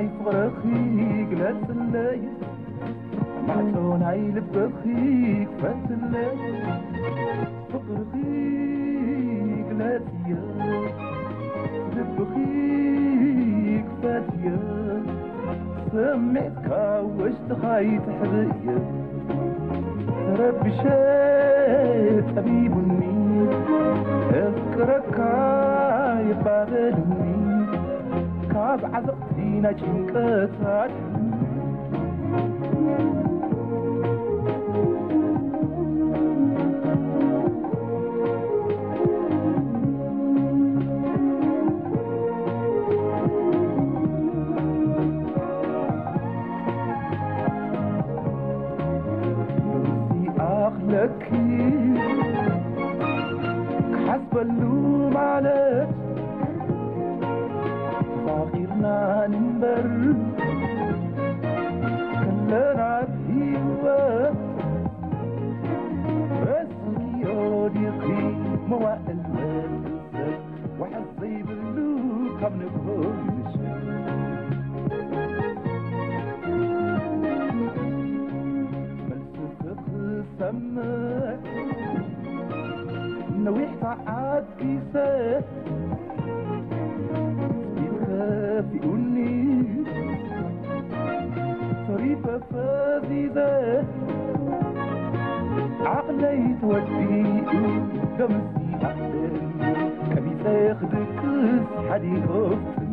معي فرخيك لا تسلي معتون عي لبخيك فتلي فرخيك لا تيا لبخيك فتيا سمعتك واش تخايت حبيا ربي شاف حبيبني اذكرك يبادلني كاب عزقتينا جنكتات لك حسب اللوم عليك صغيرنا ننبر كلنا فيها بس يوديقي موائل وانسك وحظي باللوم كم نقول سمك نويح تعاد كيسات يخافئني صريفة فاذيذة عقلي تودي دمسي أحسن كبيسة ياخدك حدي غفتني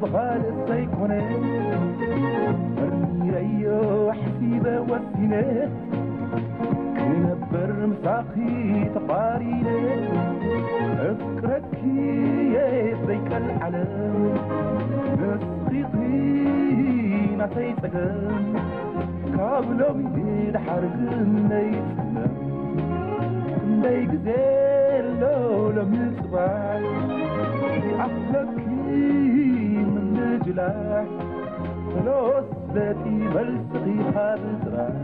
بغالي السيكونة مرمي ريو حسيبة وسينة كنبر مساقي تقارينة أفكرك يا ذيك العالم نسخيطي نسيتكم كابلو من حرق نيتنا نيك زيلو لمصباح عقلك من جلاح فلوس ذاتي بلسقي حابتراح